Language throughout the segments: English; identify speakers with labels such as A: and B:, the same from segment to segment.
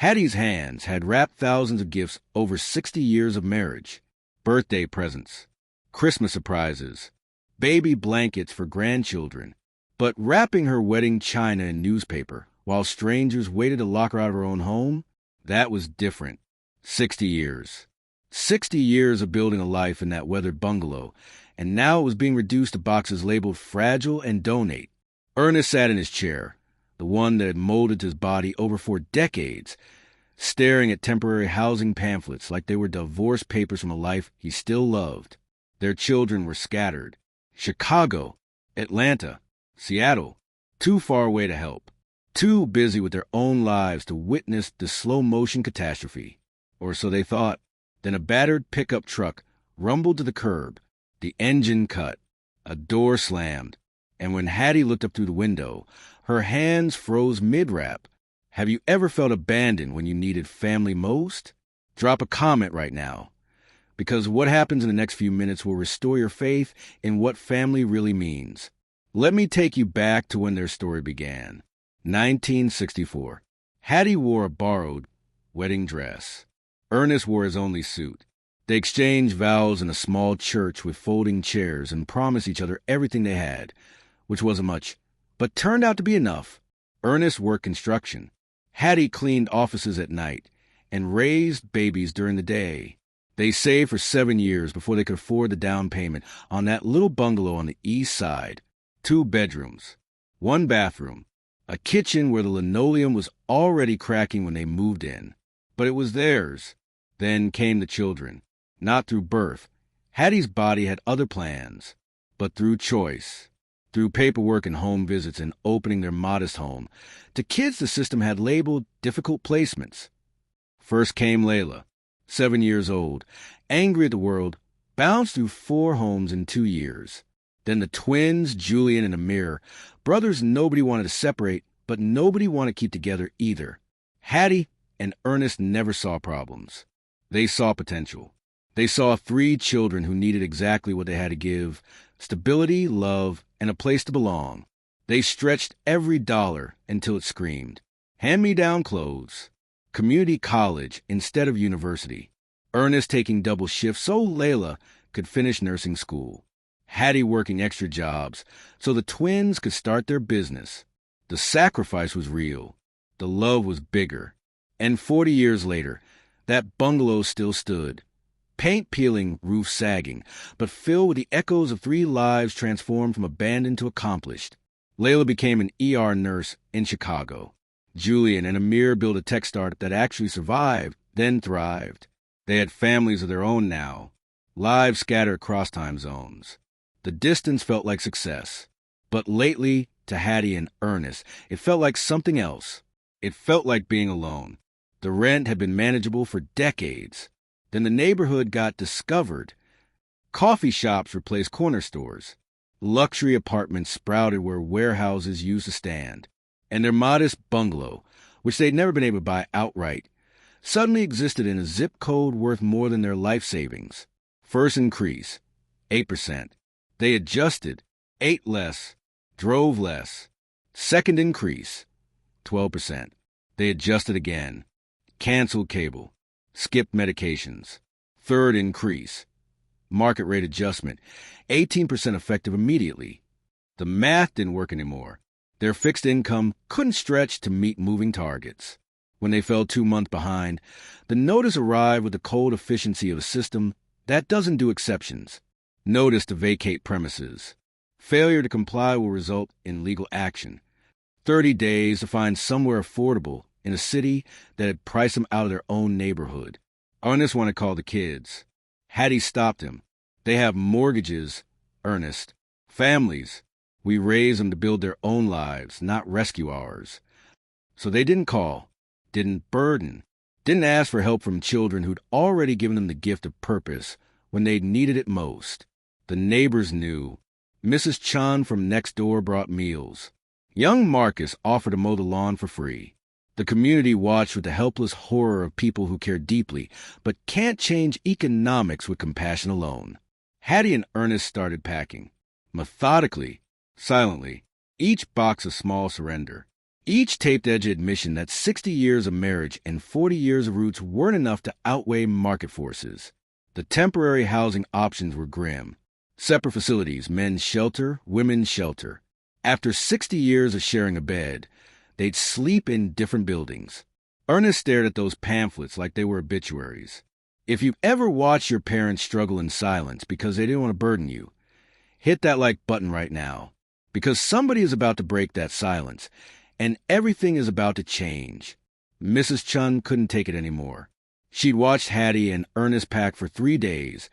A: Hattie's hands had wrapped thousands of gifts over 60 years of marriage. Birthday presents, Christmas surprises, baby blankets for grandchildren. But wrapping her wedding china in newspaper while strangers waited to lock her out of her own home, that was different. 60 years. 60 years of building a life in that weathered bungalow, and now it was being reduced to boxes labeled fragile and donate. Ernest sat in his chair, the one that had molded his body over 4 decades, staring at temporary housing pamphlets like they were divorce papers from a life he still loved. Their children were scattered. Chicago, Atlanta, Seattle, too far away to help, too busy with their own lives to witness the slow-motion catastrophe. Or so they thought. Then a battered pickup truck rumbled to the curb, the engine cut, a door slammed, and when Hattie looked up through the window, her hands froze mid-rap. Have you ever felt abandoned when you needed family most? Drop a comment right now, because what happens in the next few minutes will restore your faith in what family really means. Let me take you back to when their story began. 1964. Hattie wore a borrowed wedding dress. Ernest wore his only suit. They exchanged vows in a small church with folding chairs and promised each other everything they had, which wasn't much, but turned out to be enough. Ernest worked construction. Hattie cleaned offices at night and raised babies during the day. They saved for 7 years before they could afford the down payment on that little bungalow on the east side. 2 bedrooms, 1 bathroom, a kitchen where the linoleum was already cracking when they moved in. But it was theirs. Then came the children. Not through birth. Hattie's body had other plans, but through choice. Through paperwork and home visits and opening their modest home to kids the system had labeled difficult placements. First came Layla, 7 years old, angry at the world, bounced through 4 homes in 2 years. Then the twins, Julian and Amir, brothers nobody wanted to separate, but nobody wanted to keep together either. Hattie and Ernest never saw problems. They saw potential. They saw 3 children who needed exactly what they had to give: stability, love, and a place to belong. They stretched every dollar until it screamed. Hand-me-down clothes. Community college instead of university. Ernest taking double shifts so Layla could finish nursing school. Hattie working extra jobs so the twins could start their business. The sacrifice was real. The love was bigger. And 40 years later, that bungalow still stood. Paint peeling, roof sagging, but filled with the echoes of 3 lives transformed from abandoned to accomplished. Layla became an ER nurse in Chicago. Julian and Amir built a tech startup that actually survived, then thrived. They had families of their own now, lives scattered across time zones. The distance felt like success. But lately, to Hattie and Ernest, it felt like something else. It felt like being alone. The rent had been manageable for decades. Then the neighborhood got discovered. Coffee shops replaced corner stores. Luxury apartments sprouted where warehouses used to stand. And their modest bungalow, which they'd never been able to buy outright, suddenly existed in a zip code worth more than their life savings. First increase, 8%. They adjusted, ate less, drove less. Second increase, 12%. They adjusted again, canceled cable, skipped medications. Third increase, market rate adjustment, 18% effective immediately. The math didn't work anymore. Their fixed income couldn't stretch to meet moving targets. When they fell 2 months behind, the notice arrived with the cold efficiency of a system that doesn't do exceptions. Notice to vacate premises. Failure to comply will result in legal action. 30 days to find somewhere affordable in a city that had priced them out of their own neighborhood. Ernest wanted to call the kids. Hattie stopped him. They have mortgages, Ernest. Families. We raise them to build their own lives, not rescue ours. So they didn't call, didn't burden, didn't ask for help from children who'd already given them the gift of purpose when they needed it most. The neighbors knew. Mrs. Chun from next door brought meals. Young Marcus offered to mow the lawn for free. The community watched with the helpless horror of people who care deeply, but can't change economics with compassion alone. Hattie and Ernest started packing. Methodically, silently, each box a small surrender. Each taped-edge admission that 60 years of marriage and 40 years of roots weren't enough to outweigh market forces. The temporary housing options were grim. Separate facilities, men's shelter, women's shelter. After 60 years of sharing a bed, they'd sleep in different buildings. Ernest stared at those pamphlets like they were obituaries. If you've ever watched your parents struggle in silence because they didn't want to burden you, hit that like button right now, because somebody is about to break that silence, and everything is about to change. Mrs. Chun couldn't take it anymore. She'd watched Hattie and Ernest pack for 3 days,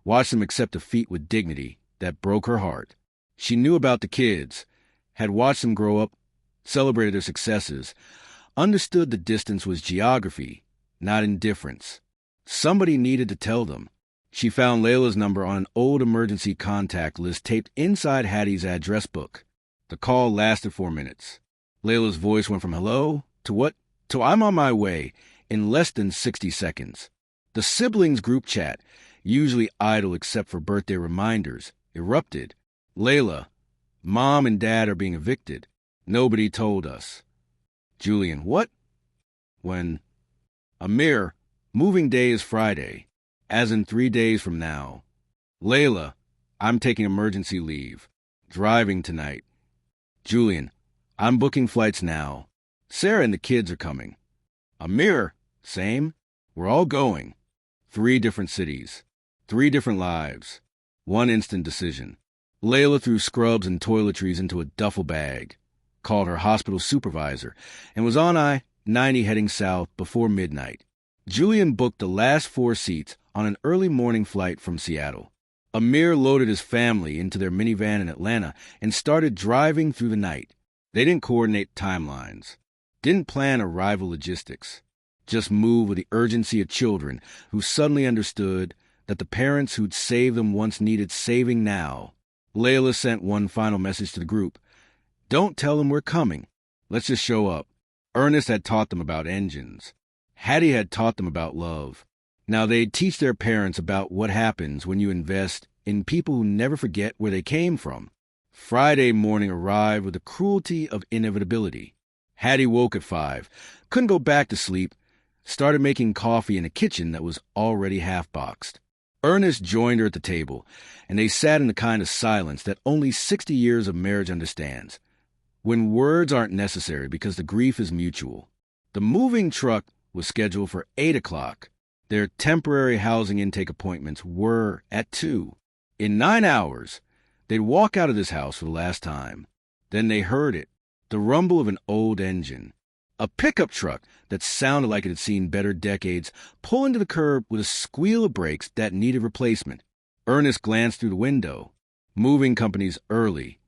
A: watched them accept defeat with dignity that broke her heart. She knew about the kids, had watched them grow up, celebrated their successes, understood the distance was geography, not indifference. Somebody needed to tell them. She found Layla's number on an old emergency contact list taped inside Hattie's address book. The call lasted 4 minutes. Layla's voice went from hello to what? To I'm on my way in less than 60 seconds. The siblings group chat, usually idle except for birthday reminders, erupted. Layla, Mom and Dad are being evicted. Nobody told us. Julian, what? When? Amir, moving day is Friday, as in 3 days from now. Layla, I'm taking emergency leave. Driving tonight. Julian, I'm booking flights now. Sarah and the kids are coming. Amir, same. We're all going. 3 different cities. 3 different lives. 1 instant decision. Layla threw scrubs and toiletries into a duffel bag, called her hospital supervisor, and was on I-90 heading south before midnight. Julian booked the last 4 seats on an early morning flight from Seattle. Amir loaded his family into their minivan in Atlanta and started driving through the night. They didn't coordinate timelines, didn't plan arrival logistics, just move with the urgency of children who suddenly understood that the parents who'd saved them once needed saving now. Layla sent one final message to the group. Don't tell them we're coming. Let's just show up. Ernest had taught them about engines. Hattie had taught them about love. Now they'd teach their parents about what happens when you invest in people who never forget where they came from. Friday morning arrived with the cruelty of inevitability. Hattie woke at 5, couldn't go back to sleep, started making coffee in a kitchen that was already half-boxed. Ernest joined her at the table, and they sat in the kind of silence that only 60 years of marriage understands, when words aren't necessary because the grief is mutual. The moving truck was scheduled for 8 o'clock. Their temporary housing intake appointments were at 2. In 9 hours, they'd walk out of this house for the last time. Then they heard it, the rumble of an old engine. A pickup truck that sounded like it had seen better decades pull into the curb with a squeal of brakes that needed replacement. Ernest glanced through the window. Moving companies early.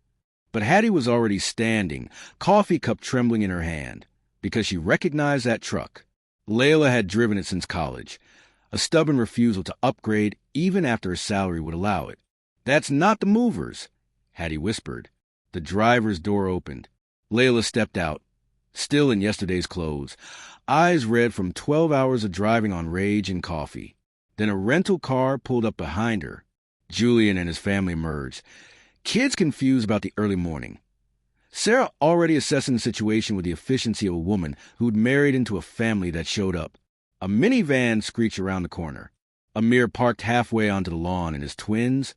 A: But Hattie was already standing, coffee cup trembling in her hand, because she recognized that truck. Layla had driven it since college, a stubborn refusal to upgrade even after her salary would allow it. That's not the movers, Hattie whispered. The driver's door opened. Layla stepped out, still in yesterday's clothes, eyes red from 12 hours of driving on rage and coffee. Then a rental car pulled up behind her. Julian and his family emerged, kids confused about the early morning. Sarah already assessing the situation with the efficiency of a woman who'd married into a family that showed up. A minivan screeched around the corner. Amir parked halfway onto the lawn, and his twins,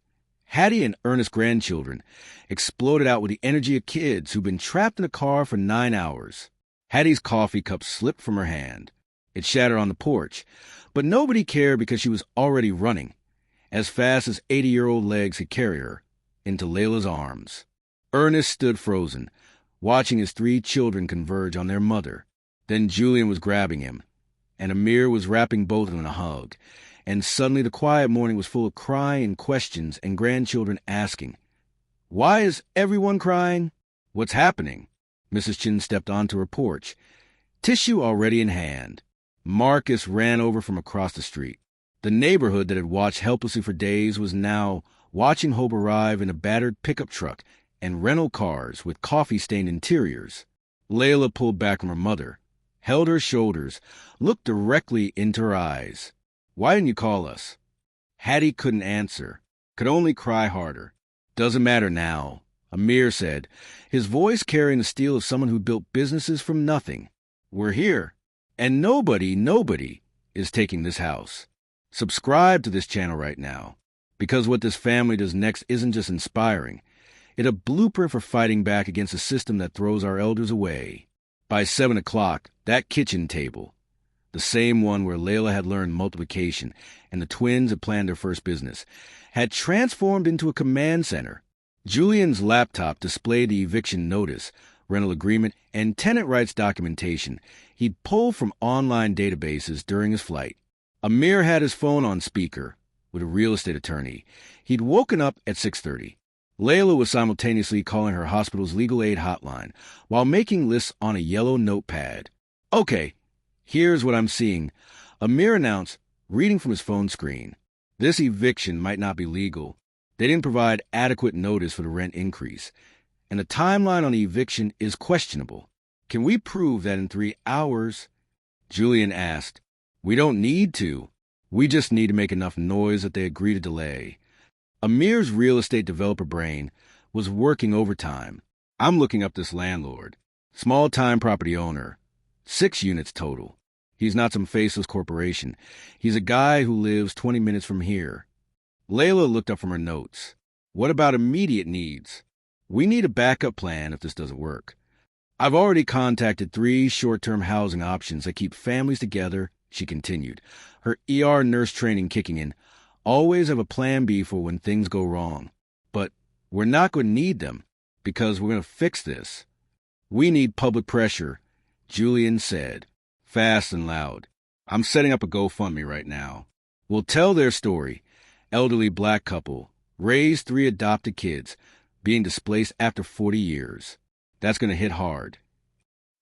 A: Hattie and Ernest's grandchildren, exploded out with the energy of kids who'd been trapped in a car for 9 hours. Hattie's coffee cup slipped from her hand. It shattered on the porch, but nobody cared because she was already running, as fast as 80-year-old legs could carry her, into Layla's arms. Ernest stood frozen, watching his 3 children converge on their mother. Then Julian was grabbing him, and Amir was wrapping both of them in a hug. And suddenly the quiet morning was full of crying and questions and grandchildren asking, "Why is everyone crying? What's happening?" Mrs. Chin stepped onto her porch, tissue already in hand. Marcus ran over from across the street. The neighborhood that had watched helplessly for days was now watching Hope arrive in a battered pickup truck and rental cars with coffee-stained interiors. Layla pulled back from her mother, held her shoulders, looked directly into her eyes. "Why didn't you call us?" Hattie couldn't answer, could only cry harder. "Doesn't matter now," Amir said, his voice carrying the steel of someone who built businesses from nothing. We're here. And nobody is taking this house. Subscribe to this channel right now, because what this family does next isn't just inspiring. It's a blueprint for fighting back against a system that throws our elders away. By 7 o'clock, that kitchen table, the same one where Layla had learned multiplication and the twins had planned their first business, had transformed into a command center. Julian's laptop displayed the eviction notice, rental agreement, and tenant rights documentation he'd pulled from online databases during his flight. Amir had his phone on speaker with a real estate attorney. He'd woken up at 6:30. Layla was simultaneously calling her hospital's legal aid hotline while making lists on a yellow notepad. Okay, here's what I'm seeing. Amir announced, reading from his phone screen. This eviction might not be legal. They didn't provide adequate notice for the rent increase, and the timeline on the eviction is questionable. Can we prove that in 3 hours? Julian asked. We don't need to. We just need to make enough noise that they agree to delay. Amir's real estate developer brain was working overtime. I'm looking up this landlord. Small-time property owner. 6 units total. He's not some faceless corporation. He's a guy who lives 20 minutes from here. Layla looked up from her notes. What about immediate needs? We need a backup plan if this doesn't work. I've already contacted 3 short-term housing options that keep families together, she continued, her ER nurse training kicking in. Always have a plan B for when things go wrong. But we're not going to need them, because we're going to fix this. We need public pressure, Julian said, fast and loud. I'm setting up a GoFundMe right now. We'll tell their story. Elderly black couple, raised 3 adopted kids, being displaced after 40 years. That's going to hit hard.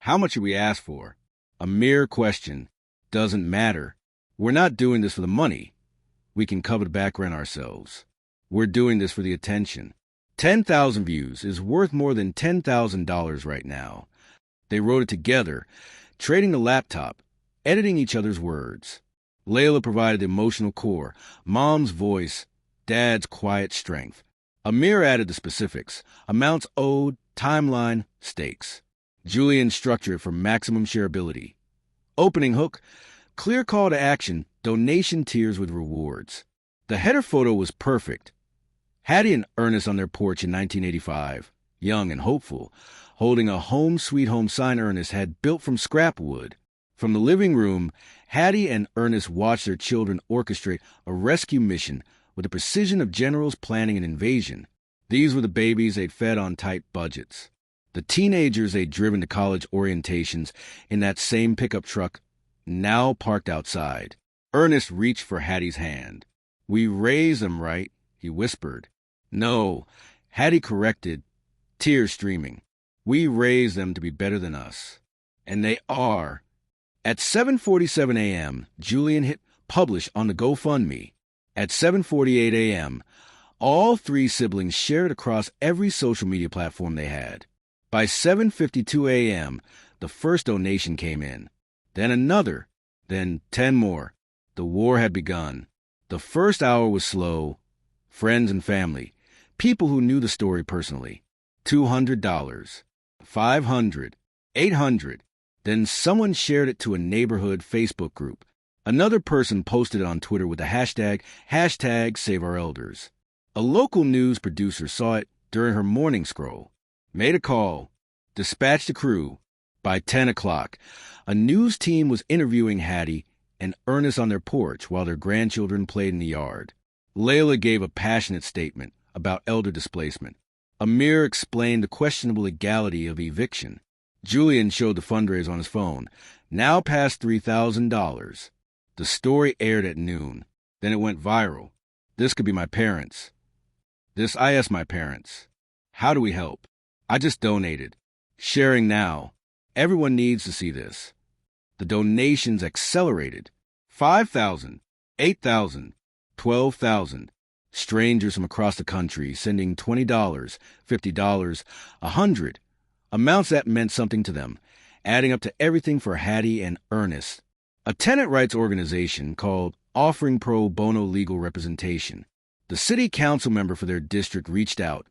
A: How much should we ask for? A mere question. Doesn't matter. We're not doing this for the money. We can cover the back rent ourselves. We're doing this for the attention. 10,000 views is worth more than $10,000 right now. They wrote it together, trading the laptop, editing each other's words. Layla provided the emotional core, mom's voice, dad's quiet strength. Amir added the specifics, amounts owed, timeline, stakes. Julian structured for maximum shareability. Opening hook, clear call to action, donation tiers with rewards. The header photo was perfect. Hattie and Ernest on their porch in 1985, young and hopeful, holding a home sweet home sign Ernest had built from scrap wood. From the living room, Hattie and Ernest watched their children orchestrate a rescue mission with the precision of generals planning an invasion. These were the babies they'd fed on tight budgets. The teenagers they'd driven to college orientations in that same pickup truck, now parked outside. Ernest reached for Hattie's hand. We raised them, right? He whispered. No, Hattie corrected, tears streaming. We raised them to be better than us. And they are. At 7:47 a.m., Julian hit publish on the GoFundMe. At 7:48 a.m., all 3 siblings shared across every social media platform they had. By 7:52 a.m., the first donation came in. Then another. Then 10 more. The war had begun. The first hour was slow. Friends and family. People who knew the story personally. $200. $500. $800. Then someone shared it to a neighborhood Facebook group. Another person posted it on Twitter with the hashtag #SaveOurElders. A local news producer saw it during her morning scroll. Made a call. Dispatched a crew. By 10 o'clock, a news team was interviewing Hattie and Ernest on their porch while their grandchildren played in the yard. Layla gave a passionate statement about elder displacement. Amir explained the questionable legality of eviction. Julian showed the fundraiser on his phone, now past $3,000. The story aired at noon. Then it went viral. This could be my parents. I asked my parents. How do we help? I just donated. Sharing now. Everyone needs to see this. The donations accelerated. 5,000, 8,000, 12,000. Strangers from across the country sending $20, $50, $100. Amounts that meant something to them, adding up to everything for Hattie and Ernest. A tenant rights organization called Offering Pro Bono Legal Representation. The city council member for their district reached out.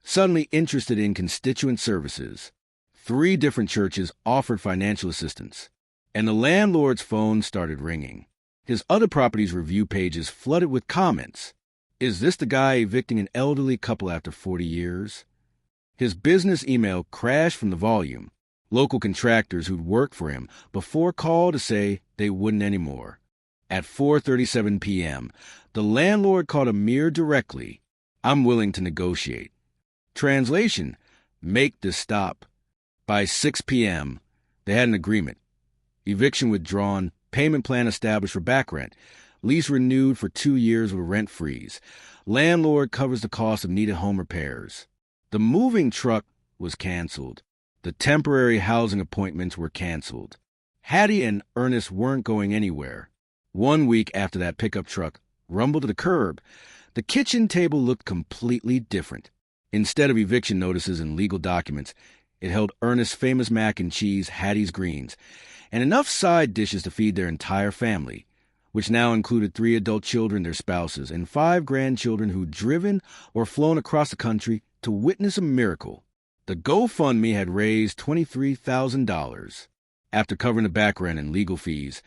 A: suddenly interested in constituent services. 3 different churches offered financial assistance, and the landlord's phone started ringing. His other properties review pages flooded with comments. Is this the guy evicting an elderly couple after 40 years? His business email crashed from the volume. Local contractors who'd worked for him before called to say they wouldn't anymore. At 4:37 p.m., the landlord called Amir directly. I'm willing to negotiate. Translation, make this stop. By 6 p.m., they had an agreement. Eviction withdrawn, payment plan established for back rent, lease renewed for 2 years with rent freeze. Landlord covers the cost of needed home repairs. The moving truck was canceled. The temporary housing appointments were canceled. Hattie and Ernest weren't going anywhere. 1 week after that pickup truck rumbled to the curb, the kitchen table looked completely different. Instead of eviction notices and legal documents, it held Ernest's famous mac and cheese, Hattie's greens, and enough side dishes to feed their entire family, which now included 3 adult children, their spouses, and 5 grandchildren who'd driven or flown across the country to witness a miracle. The GoFundMe had raised $23,000. After covering the back rent and legal fees,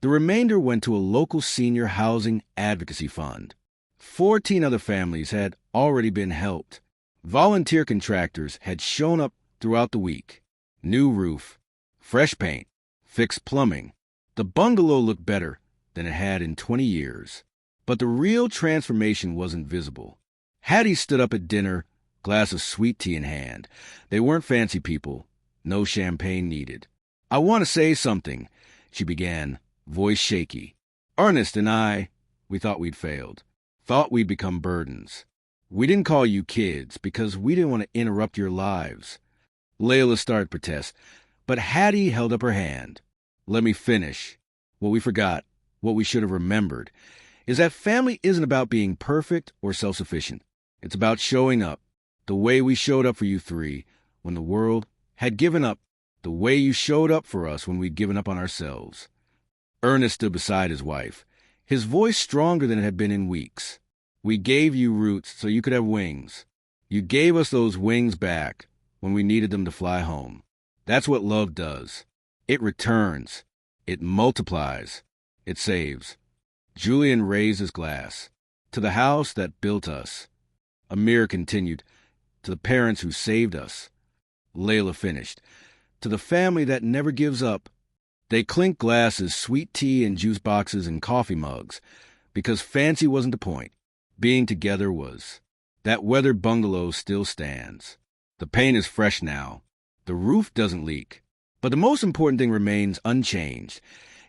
A: the remainder went to a local senior housing advocacy fund. 14 other families had already been helped. Volunteer contractors had shown up throughout the week. New roof, fresh paint, fixed plumbing. The bungalow looked better than it had in 20 years. But the real transformation wasn't visible. Hattie stood up at dinner, glass of sweet tea in hand. They weren't fancy people. No champagne needed. I want to say something, she began, voice shaky. Ernest and I, we thought we'd failed. Thought we'd become burdens. We didn't call you kids because we didn't want to interrupt your lives. Layla started to protest, but Hattie held up her hand. Let me finish. What we forgot, what we should have remembered, is that family isn't about being perfect or self-sufficient. It's about showing up, the way we showed up for you 3 when the world had given up, the way you showed up for us when we'd given up on ourselves. Ernest stood beside his wife, his voice stronger than it had been in weeks. We gave you roots so you could have wings. You gave us those wings back when we needed them to fly home. That's what love does. It returns. It multiplies. It saves. Julian raised his glass. To the house that built us. Amir continued. To the parents who saved us. Layla finished. To the family that never gives up. They clinked glasses, sweet tea and juice boxes and coffee mugs, because fancy wasn't the point. Being together was. That weathered bungalow still stands. The paint is fresh now. The roof doesn't leak. But the most important thing remains unchanged.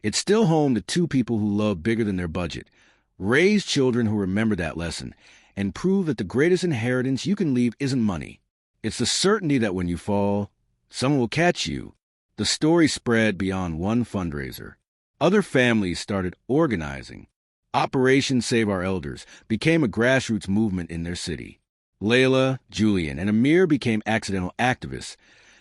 A: It's still home to 2 people who love bigger than their budget, raise children who remember that lesson, and prove that the greatest inheritance you can leave isn't money. It's the certainty that when you fall, someone will catch you. The story spread beyond one fundraiser. Other families started organizing. Operation Save Our Elders became a grassroots movement in their city. Layla, Julian, and Amir became accidental activists,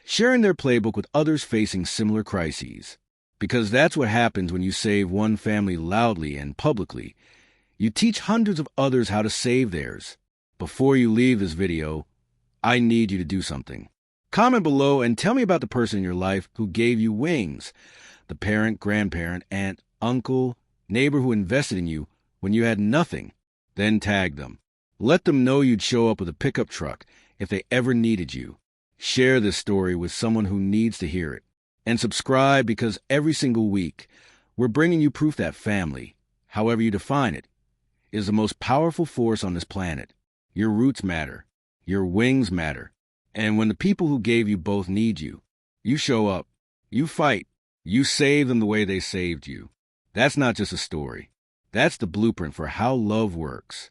A: sharing their playbook with others facing similar crises. Because that's what happens when you save one family loudly and publicly. You teach hundreds of others how to save theirs. Before you leave this video, I need you to do something. Comment below and tell me about the person in your life who gave you wings. The parent, grandparent, aunt, uncle, neighbor who invested in you when you had nothing. Then tag them. Let them know you'd show up with a pickup truck if they ever needed you. Share this story with someone who needs to hear it. And subscribe because every single week, we're bringing you proof that family, however you define it, is the most powerful force on this planet. Your roots matter. Your wings matter. And when the people who gave you both need you, you show up. You fight. You save them the way they saved you. That's not just a story. That's the blueprint for how love works.